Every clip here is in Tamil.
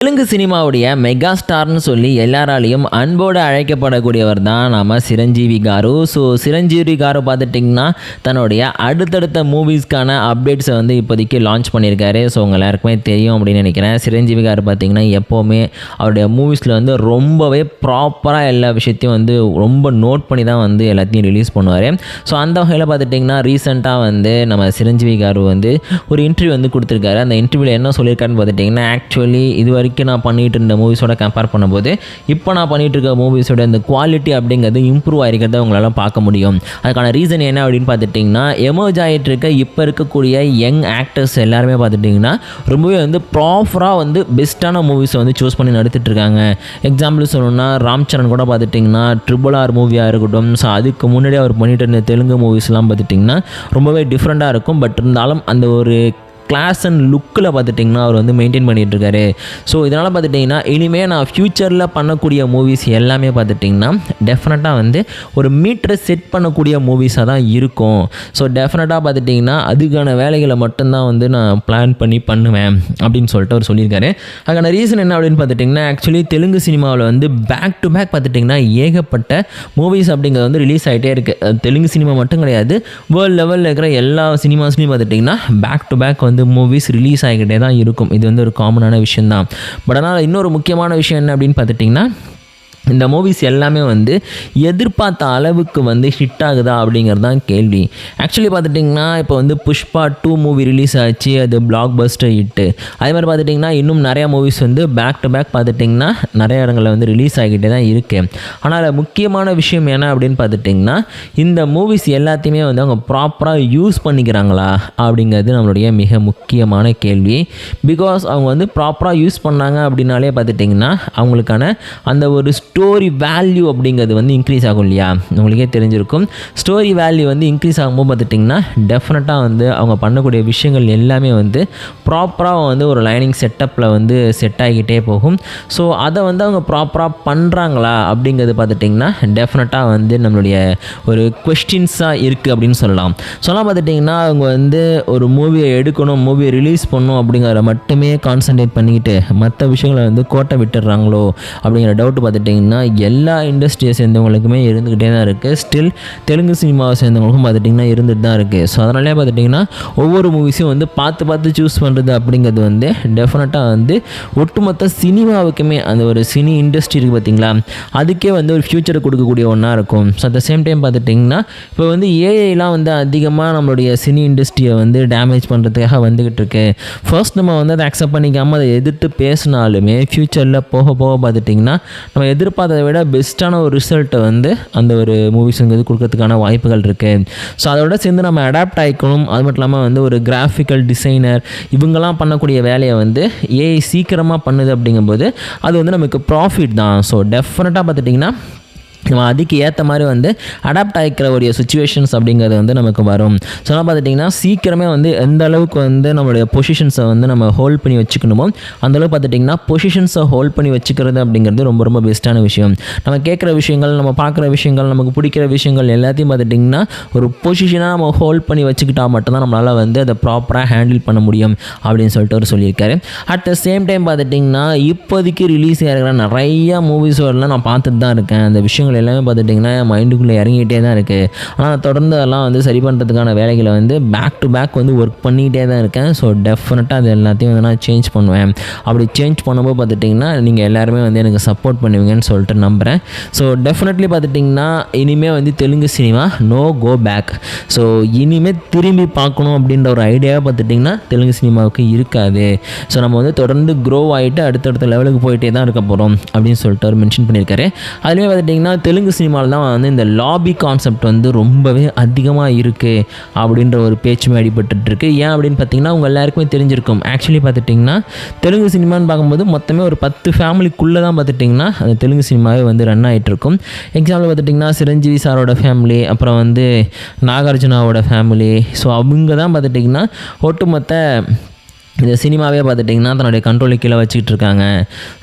தெலுங்கு சினிமாவுடைய மெகா ஸ்டார்னு சொல்லி எல்லாராலையும் அன்போடு அழைக்கப்படக்கூடியவர் தான் நம்ம Chiranjeevi car. So Chiranjeevi car பார்த்துட்டிங்கன்னா தன்னுடைய அடுத்தடுத்த மூவிஸ்க்கான அப்டேட்ஸை வந்து இப்போதைக்கு லான்ச் பண்ணியிருக்காரு. ஸோ உங்கள் எல்லாருக்குமே தெரியும் அப்படின்னு நினைக்கிறேன். சிரஞ்சீவி காரு பார்த்திங்கன்னா எப்போவுமே அவருடைய மூவிஸில் வந்து ரொம்பவே ப்ராப்பராக எல்லா விஷயத்தையும் வந்து ரொம்ப நோட் பண்ணி தான் வந்து எல்லாத்தையும் ரிலீஸ் பண்ணுவார். ஸோ அந்த வகையில் பார்த்துட்டிங்கன்னா ரீசெண்டாக வந்து நம்ம சிரஞ்சீவி காரு வந்து ஒரு இன்டர்வியூ வந்து கொடுத்துருக்காரு. அந்த இன்டர்வியூவில் என்ன சொல்லியிருக்காருன்னு பார்த்துட்டிங்கன்னா, ஆக்சுவலி இது வரைக்கும் நான் பண்ணிகிட்டு இருந்த மூவிஸோட கம்பேர் பண்ணும்போது இப்போ நான் பண்ணிகிட்டு இருக்க மூவிஸோட இந்த குவாலிட்டி அப்படிங்கிறது இம்ப்ரூவ் ஆகிருக்கிறத உங்களால் பார்க்க முடியும். அதுக்கான ரீசன் என்ன அப்படின்னு பார்த்துட்டிங்கன்னா, எமர்ஜ் ஆகிட்டு இருக்க இப்போ இருக்கக்கூடிய யங் ஆக்டர்ஸ் எல்லாருமே பார்த்துட்டிங்கன்னா ரொம்பவே வந்து ப்ராப்பராக வந்து பெஸ்ட்டான மூவிஸை வந்து சூஸ் பண்ணி நடத்திட்டு இருக்காங்க. எக்ஸாம்பிள் சொல்லணும்னா ராம் சரண் கூட பார்த்துட்டிங்கன்னா RRR மூவியாக இருக்கட்டும். ஸோ அதுக்கு முன்னாடி அவர் பண்ணிட்டு இருந்த தெலுங்கு மூவிஸ்லாம் பார்த்துட்டிங்கன்னா ரொம்பவே டிஃப்ரெண்ட்டாக இருக்கும். பட் இருந்தாலும் அந்த ஒரு கிளாஸ் அண்ட் லுக்கில் பார்த்துட்டிங்கன்னா அவர் வந்து மெயின்டைன் பண்ணிகிட்ருக்காரு. ஸோ இதனால் பார்த்துட்டிங்கன்னா இனிமேல் நான் ஃப்யூச்சரில் பண்ணக்கூடிய மூவிஸ் எல்லாமே பார்த்துட்டிங்கன்னா டெஃபினட்டாக வந்து ஒரு மீட்டரை செட் பண்ணக்கூடிய மூவிஸாக தான் இருக்கும். ஸோ டெஃபினட்டாக பார்த்துட்டிங்கன்னா அதுக்கான வேலைகளை மட்டும்தான் வந்து நான் பிளான் பண்ணி பண்ணுவேன் அப்படின்னு சொல்லிட்டு அவர் சொல்லியிருக்காரு. அதுக்கான ரீசன் என்ன அப்படின்னு பார்த்துட்டிங்கன்னா, ஆக்சுவலி தெலுங்கு சினிமாவில் வந்து பேக் டு பேக் பார்த்துட்டிங்கன்னா ஏகப்பட்ட மூவிஸ் அப்படிங்கிறது வந்து ரிலீஸ் ஆகிட்டே இருக்குது. தெலுங்கு சினிமா மட்டும் கிடையாது, வேர்ல்டு லெவலில் இருக்கிற எல்லா சினிமாஸ்லையும் பார்த்துட்டிங்கன்னா பேக் டு பேக் வந்து மூவிஸ் ரிலீஸ் ஆகிக்கிட்டே தான் இருக்கும். இது வந்து ஒரு காமனான விஷயந்தான். பட் ஆனால் இன்னொரு முக்கியமான விஷயம் என்ன அப்படின்னு பார்த்துட்டிங்கன்னா, இந்த மூவிஸ் எல்லாமே வந்து எதிர்பார்த்த அளவுக்கு வந்து ஹிட் ஆகுதா அப்படிங்கிறது தான் கேள்வி. ஆக்சுவலி பார்த்துட்டிங்கன்னா இப்போ வந்து புஷ்பா 2 மூவி ரிலீஸ் ஆச்சு, அது பிளாக் பஸ்டர் ஹிட்டு. அதே மாதிரி பார்த்துட்டிங்கன்னா இன்னும் நிறையா மூவிஸ் வந்து பேக் டு பேக் பார்த்துட்டிங்கன்னா நிறைய இடங்களில் வந்து ரிலீஸ் ஆகிக்கிட்டே தான் இருக்குது. ஆனால் முக்கியமான விஷயம் என்ன அப்படின்னு பார்த்துட்டிங்கன்னா, இந்த மூவிஸ் எல்லாத்தையுமே வந்து அவங்க ப்ராப்பராக யூஸ் பண்ணிக்கிறாங்களா அப்படிங்கிறது நம்மளுடைய மிக முக்கியமான கேள்வி. பிகாஸ் அவங்க வந்து ப்ராப்பராக யூஸ் பண்ணாங்க அப்படின்னாலே பார்த்துட்டிங்கன்னா அவங்களுக்கான அந்த ஒரு ஸ்டோரி வேல்யூ அப்படிங்கிறது வந்து இன்க்ரீஸ் ஆகும் இல்லையா. உங்களுக்கே தெரிஞ்சிருக்கும். ஸ்டோரி வேல்யூ வந்து இன்க்ரீஸ் ஆகும்போது பார்த்துட்டிங்கன்னா டெஃபினட்டாக வந்து அவங்க பண்ணக்கூடிய விஷயங்கள் எல்லாமே வந்து ப்ராப்பராக வந்து ஒரு லைனிங் செட்டப்பில் வந்து செட் ஆகிக்கிட்டே போகும். ஸோ அதை வந்து அவங்க ப்ராப்பராக பண்ணுறாங்களா அப்படிங்கிறது பார்த்துட்டிங்கன்னா டெஃபினட்டாக வந்து நம்மளுடைய ஒரு கொஸ்டின்ஸாக இருக்குது அப்படின்னு சொல்லலாம். பார்த்துட்டிங்கன்னா அவங்க வந்து ஒரு மூவியை எடுக்கணும், மூவியை ரிலீஸ் பண்ணணும் அப்படிங்கிறத மட்டுமே கான்சன்ட்ரேட் பண்ணிக்கிட்டு மற்ற விஷயங்களை வந்து கோட்டை விட்டுடுறாங்களோ அப்படிங்கிற டவுட் பார்த்துட்டிங்கன்னா எல்லா இண்டஸ்ட்ரியை சேர்ந்தவங்களுக்குமே இருந்துக்கிட்டே தான் இருக்குது. ஸ்டில் தெலுங்கு சினிமாவை சேர்ந்தவங்களுக்கும் பார்த்துட்டிங்கன்னா இருந்துட்டு தான் இருக்குது. ஸோ அதனாலே பார்த்துட்டிங்கன்னா ஒவ்வொரு மூவிஸையும் வந்து பார்த்து சூஸ் பண்ணுறது அப்படிங்கிறது வந்து டெஃபினட்டாக வந்து ஒட்டுமொத்த சினிமாவுக்குமே அந்த ஒரு சினி இண்டஸ்ட்ரி இருக்குது பார்த்திங்களா, அதுக்கே வந்து ஒரு ஃப்யூச்சரை கொடுக்கக்கூடிய ஒன்றா இருக்கும். So at the same time பார்த்துட்டிங்கன்னா இப்போ வந்து ஏஐலாம் வந்து அதிகமாக நம்மளுடைய சினி இண்டஸ்ட்ரியை வந்து டேமேஜ் பண்ணுறதுக்காக வந்துக்கிட்டு இருக்கு. ஃபர்ஸ்ட் நம்ம வந்து அதை அக்செப்ட் பண்ணிக்காமல் அதை எதிர்த்து பேசினாலுமே ஃப்யூச்சரில் போக பார்த்துட்டிங்கன்னா நம்ம எதிர்பார்த்ததை விட பெஸ்ட்டான ஒரு ரிசல்ட்டை வந்து அந்த ஒரு மூவிஸுங்கிறது கொடுக்கறதுக்கான வாய்ப்புகள் இருக்குது. ஸோ அதோட சேர்ந்து நம்ம அடாப்ட் ஆகிக்கணும். அது மட்டும் இல்லாமல் வந்து ஒரு கிராஃபிக்கல் டிசைனர் இவங்கெல்லாம் பண்ணக்கூடிய வேலையை வந்து ஏஐ சீக்கிரமாக பண்ணுது அப்படிங்கும்போது அது வந்து நமக்கு ப்ராஃபிட் தான். ஸோ டெஃபினட்டாக பார்த்துட்டிங்கன்னா நம்ம அதுக்கு ஏற்ற மாதிரி வந்து அடாப்ட் ஆகிக்கிற ஒரு சுச்சுவேஷன்ஸ் அப்படிங்கிறது வந்து நமக்கு வரும். ஸோ பார்த்துட்டிங்கன்னா சீக்கிரமே வந்து எந்த அளவுக்கு வந்து நம்மளுடைய பொசிஷன்ஸை வந்து நம்ம ஹோல்ட் பண்ணி வச்சுக்கணுமோ அந்தளவுக்கு பார்த்துட்டிங்கன்னா பொசிஷன்ஸை ஹோல்ட் பண்ணி வச்சுக்கிறது அப்படிங்கிறது ரொம்ப ரொம்ப பெஸ்ட்டான விஷயம். நம்ம கேட்குற விஷயங்கள், நம்ம பார்க்குற விஷயங்கள், நமக்கு பிடிக்கிற விஷயங்கள் எல்லாத்தையும் பார்த்துட்டிங்கன்னா ஒரு பொசிஷனாக நம்ம ஹோல்ட் பண்ணி வச்சுக்கிட்டால் மட்டும்தான் நம்மளால் வந்து அதை ப்ராப்பராக ஹேண்டில் பண்ண முடியும் அப்படின்னு சொல்லிட்டு அவர் சொல்லியிருக்காரு. அட் த சேம் டைம் பார்த்துட்டிங்கன்னா இப்போதைக்கு ரிலீஸ் ஆகிற நிறையா மூவிஸ் வரலாம் நான் பார்த்துட்டு தான் இருக்கேன். அந்த விஷயங்கள் எல்லாமே பார்த்துட்டிங்கன்னா மைண்டுக்குள்ளே இறங்கிட்டே தான் இருக்குது. ஆனால் தொடர்ந்து அதெல்லாம் வந்து சரி பண்ணுறதுக்கான வேலைகளை வந்து பேக் டு பேக் வந்து ஒர்க் பண்ணிகிட்டே தான் இருக்கேன். ஸோ டெஃபினட்டாக அது எல்லாத்தையும் வந்து நான் சேஞ்ச் பண்ணுவேன். அப்படி சேஞ்ச் பண்ணும்போது பார்த்துட்டிங்கன்னா நீங்கள் எல்லாருமே வந்து எனக்கு சப்போர்ட் பண்ணுவீங்கன்னு சொல்லிட்டு நம்புகிறேன். ஸோ டெஃபினெட்லி பார்த்துட்டிங்கன்னா இனிமேல் வந்து Telugu cinema no go back. So இனிமேல் திரும்பி பார்க்கணும் அப்படின்ற ஒரு ஐடியாவை பார்த்துட்டிங்கன்னா தெலுங்கு சினிமாவுக்கு இருக்காது. ஸோ நம்ம வந்து தொடர்ந்து க்ரோ ஆகிட்டு அடுத்தடுத்த லெவலுக்கு போயிட்டே தான் இருக்க போகிறோம் அப்படின்னு சொல்லிட்டு அவர் மென்ஷன் பண்ணியிருக்காரு. அதுலேயே பார்த்துட்டிங்கன்னா தெலுங்கு சினிமாவில் தான் வந்து இந்த லாபி கான்செப்ட் வந்து ரொம்பவே அதிகமாக இருக்குது அப்படின்ற ஒரு பேச்சுமே அடிபட்டுருக்கு. ஏன் அப்படின்னு பார்த்தீங்கன்னா உங்கள் எல்லாருக்குமே தெரிஞ்சிருக்கும். ஆக்சுவலி பார்த்துட்டிங்கன்னா தெலுங்கு சினிமான்னு பார்க்கும்போது மொத்தமே ஒரு 10 ஃபேமிலிக்குள்ளே தான் பார்த்துட்டிங்கன்னா அந்த தெலுங்கு சினிமாவே வந்து ரன் ஆகிட்டு இருக்கும். எக்ஸாம்பிள் பார்த்துட்டிங்கன்னா சிரஞ்சீவி சாரோட ஃபேமிலி, அப்புறம் வந்து நாகார்ஜுனாவோட ஃபேமிலி. ஸோ அவங்க தான் பார்த்துட்டிங்கன்னா ஒட்டுமொத்த இந்த சினிமாவே பார்த்துட்டிங்கன்னா தன்னுடைய கண்ட்ரோலுக்கு கீழே வச்சுக்கிட்டு இருக்காங்க.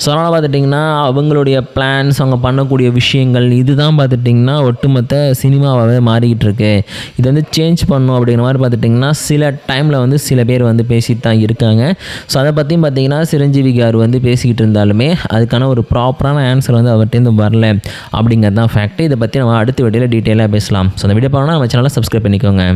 ஸோ அதனால் பார்த்துட்டிங்கன்னா அவங்களுடைய பிளான்ஸ், அவங்க பண்ணக்கூடிய விஷயங்கள் இதுதான் பார்த்துட்டிங்கன்னா ஒட்டுமொத்த சினிமாவாகவே மாறிக்கிட்டு இருக்கு. இது வந்து சேஞ்ச் பண்ணணும் அப்படிங்கிற மாதிரி பார்த்துட்டிங்கன்னா சில டைமில் வந்து சில பேர் வந்து பேசிட்டு தான் இருக்காங்க. ஸோ அதை பற்றியும் பார்த்திங்கன்னா சிரஞ்சீவி கார் வந்து பேசிக்கிட்டு இருந்தாலுமே அதுக்கான ஒரு ப்ராப்பரான ஆன்சர் வந்து அவர்கிட்டேருந்து வரல அப்படிங்கிறது தான் ஃபேக்ட். இதை பற்றி நம்ம அடுத்த வீடியோவில் டீட்டெயிலாக பேசலாம். ஸோ அந்த வீடியோ பார்க்கணும்னா நம்ம சேனலை சப்ஸ்கிரைப் பண்ணிக்கோங்க.